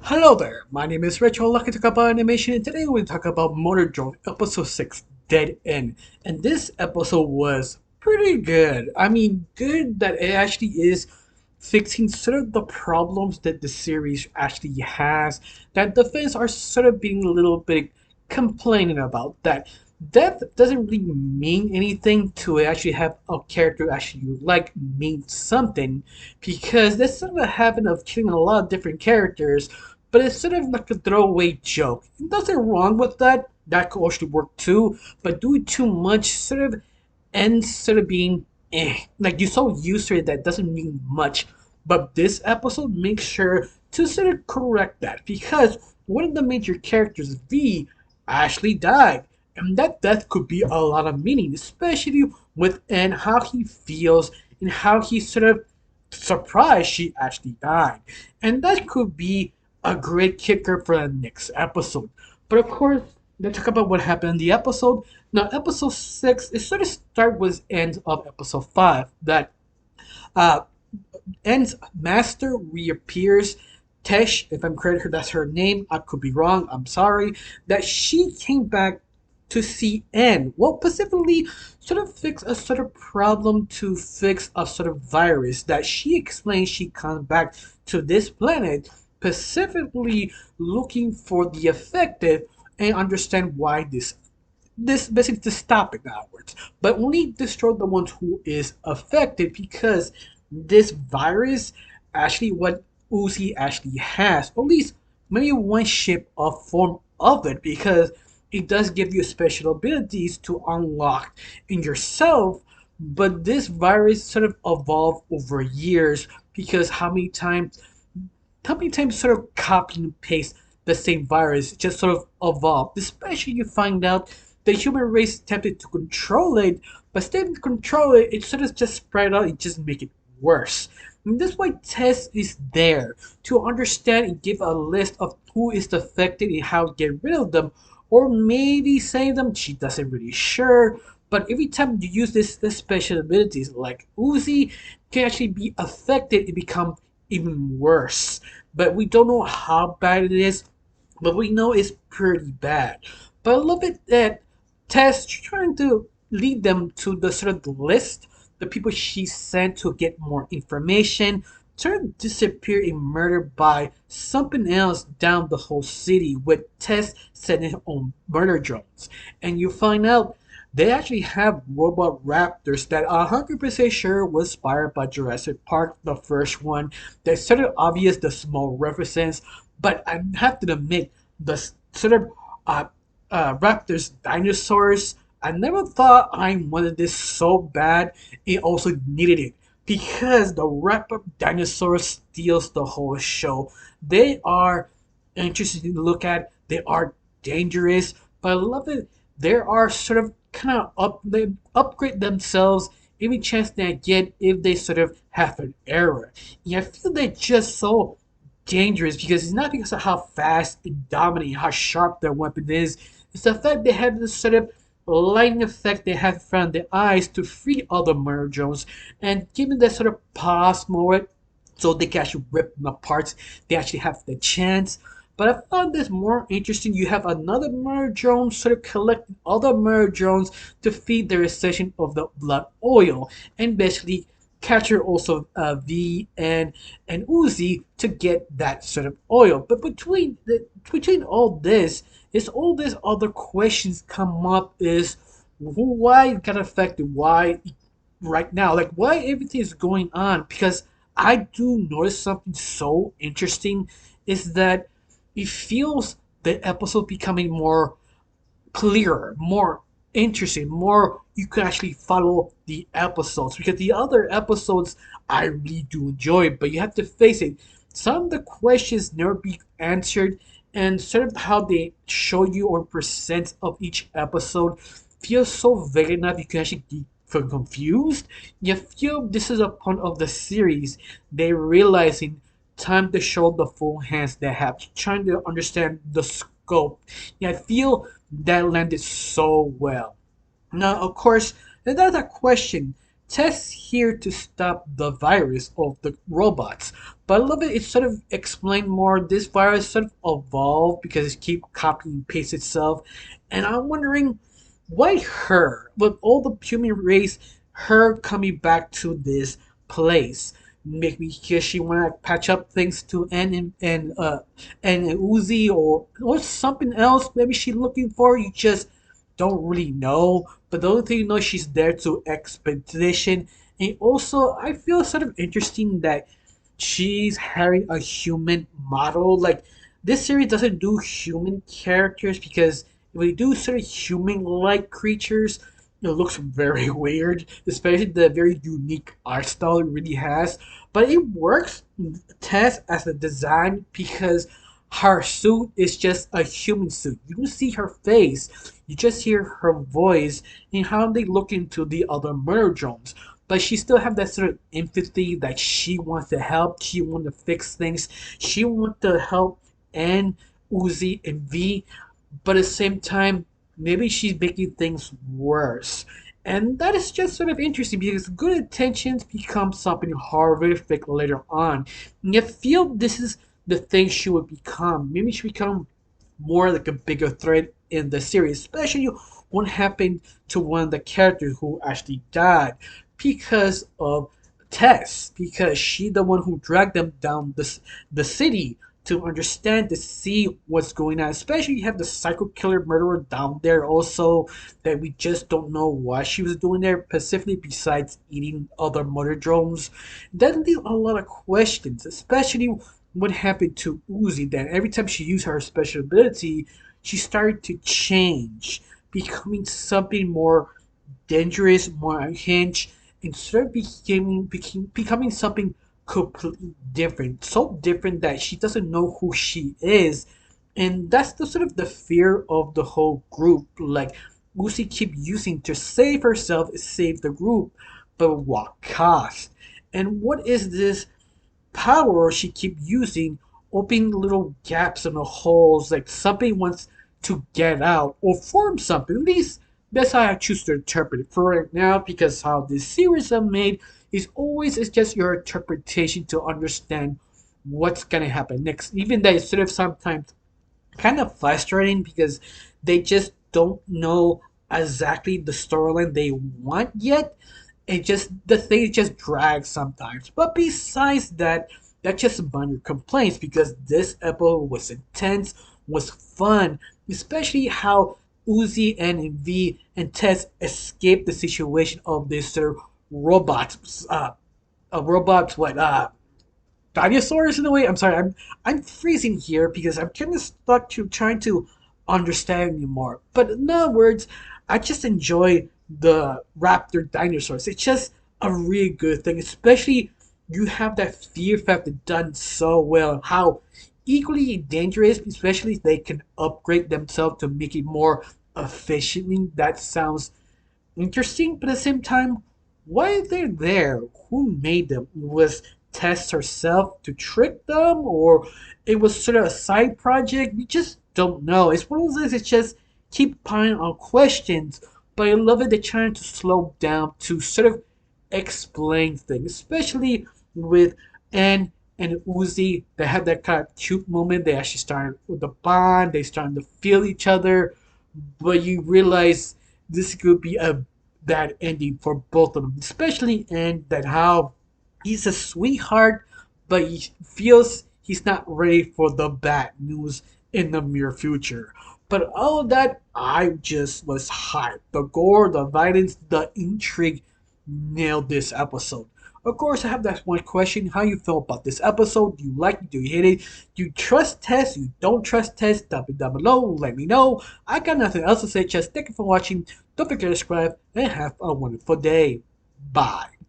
Hello there, my name is Rachel, lucky to talk about animation, and today we'll talk about Motor Drone Episode 6, Dead End. And this episode was pretty good. I mean, good that it actually is fixing sort of the problems that the series actually has, that the fans are sort of being a little bit complaining about. That death doesn't really mean anything to actually have a character actually like mean something, because there's sort of a habit of killing a lot of different characters, but it's sort of like a throwaway joke. Nothing wrong with that. That could actually work too, but doing too much sort of ends sort of being like you're so used to it that doesn't mean much. But this episode makes sure to sort of correct that, because one of the major characters, V, actually died. And that death could be a lot of meaning, especially within how he feels and how he's sort of surprised she actually died. And that could be a great kicker for the next episode. But of course, let's talk about what happened in the episode. Now, episode 6 is sort of start with end of episode 5. That uh, End's master reappears. Tesh, if I'm correct, that's her name. I could be wrong. I'm sorry. That she came back to see N. Well, specifically, sort of fix a sort of problem to fix a sort of virus that she explains she comes back to this planet specifically looking for the affected and understand why this basically to stop it outwards, but only destroy the ones who is affected, because this virus actually what Uzi actually has, or at least maybe one shape or form of it, because it does give you special abilities to unlock in yourself. But this virus sort of evolved over years, because how many times sort of copy and paste the same virus just sort of evolved. Especially you find out the human race attempted to control it, but instead of control it, it sort of just spread out and just make it worse. And that's why Tess is there to understand and give a list of who is affected and how to get rid of them, or maybe save them. She doesn't really sure. But every time you use this special abilities, like Uzi can actually be affected and become even worse. But we don't know how bad it is, but we know it's pretty bad. But I love it that Tess trying to lead them to the sort of the list, the people she sent to get more information, sort of disappear and murdered by something else down the whole city, with Tess sending on murder drones. And you find out they actually have robot raptors that 100% sure was inspired by Jurassic Park, the first one. That's sort of obvious, the small references, but I have to admit, the sort of uh, raptors, dinosaurs, I never thought I wanted this so bad. It also needed it, because the raptor dinosaur steals the whole show. They are interesting to look at. They are dangerous, but I love it. They are sort of kind of they upgrade themselves every chance they get if they sort of have an error. And I feel they're just so dangerous, because it's not because of how fast and dominant, how sharp their weapon is. It's the fact they have this sort of lightning effect they have from their eyes to free other murder drones and give them that sort of pause moment so they can actually rip them apart. They actually have the chance. But I found this more interesting. You have another murder drone sort of collecting other murder drones to feed their recession of the blood oil, and basically capture also V and Uzi to get that sort of oil. But between all this, is all these other questions come up, is why it got affected, why right now, like why everything is going on. Because I do notice something so interesting, is that it feels the episode becoming more clearer, more interesting, more you can actually follow the episodes, because the other episodes I really do enjoy, but you have to face it. Some of the questions never be answered, and sort of how they show you or present of each episode feels so vague enough you can actually get feel confused. You feel this is a point of the series they realizing time to show the full hands they have, trying to understand the scope. Yeah, I feel that landed so well. Now, of course, that's a question. Tess here to stop the virus of the robots. But I love it. It's sort of explained more. This virus sort of evolved because it keep copying and paste itself. And I'm wondering why her, with all the human race, her coming back to this place. Make me because she wanna patch up things to N and Uzi or something else. Maybe she looking for you just don't really know. But the only thing you know, she's there to expedition. And also, I feel sort of interesting that she's having a human model. Like this series doesn't do human characters because when they do sort of human-like creatures, it looks very weird, especially the very unique art style it really has. But it works, Tess, as a design because her suit is just a human suit. You don't see her face, you just hear her voice and how they look into the other murder drones. But she still have that sort of empathy that she wants to help, she wants to fix things, she wants to help and Uzi and V, but at the same time, maybe she's making things worse. And that is just sort of interesting because good intentions become something horrific later on. And I feel this is the thing she would become. Maybe she become more like a bigger threat in the series, especially what happened to one of the characters who actually died because of Tess, because she the one who dragged them down the city to understand to see what's going on. Especially you have the psycho killer murderer down there also that we just don't know what she was doing there, specifically besides eating other murder drones. That leaves a lot of questions, especially what happened to Uzi then. Every time she used her special ability, she started to change, becoming something more dangerous, more unhinged, instead of becoming something completely different. So different that she doesn't know who she is. And that's the sort of the fear of the whole group. Like Lucy keep using to save herself, save the group, but what cost? And what is this power she keep using, opening little gaps in the holes, like something wants to get out or form something. At least that's how I choose to interpret it for right now, because how this series are made is always it's just your interpretation to understand what's gonna happen next. Even that is sort of sometimes kind of frustrating because they just don't know exactly the storyline they want yet. It just the thing just drags sometimes. But besides that, that's just minor complaints because this episode was intense, was fun, especially how Uzi and V and Tess escaped the situation of this robots, robots, what, dinosaurs in a way. I'm sorry, I'm freezing here because I'm kind of stuck to trying to understand you more. But in other words, I just enjoy the raptor dinosaurs. It's just a really good thing, especially you have that fear factor done so well. How equally dangerous, especially if they can upgrade themselves to make it more efficiently. That sounds interesting, but at the same time, why are they there? Who made them? Was Tess herself to trick them, or it was sort of a side project? We just don't know. It's one of those things that just keep piling on questions, but I love it. They're trying to slow down to sort of explain things, especially with Anne and Uzi. They have that kind of cute moment. They actually start with the bond. They starting to feel each other, but you realize this could be a bad ending for both of them, especially in that how he's a sweetheart, but he feels he's not ready for the bad news in the near future. But all of that, I just was hyped. The gore, the violence, the intrigue nailed this episode. Of course, I have that one question. How you feel about this episode? Do you like it? Do you hate it? Do you trust Tess? You don't trust Tess? Drop it down below. Let me know. I got nothing else to say. Just thank you for watching. Don't forget to subscribe and have a wonderful day. Bye.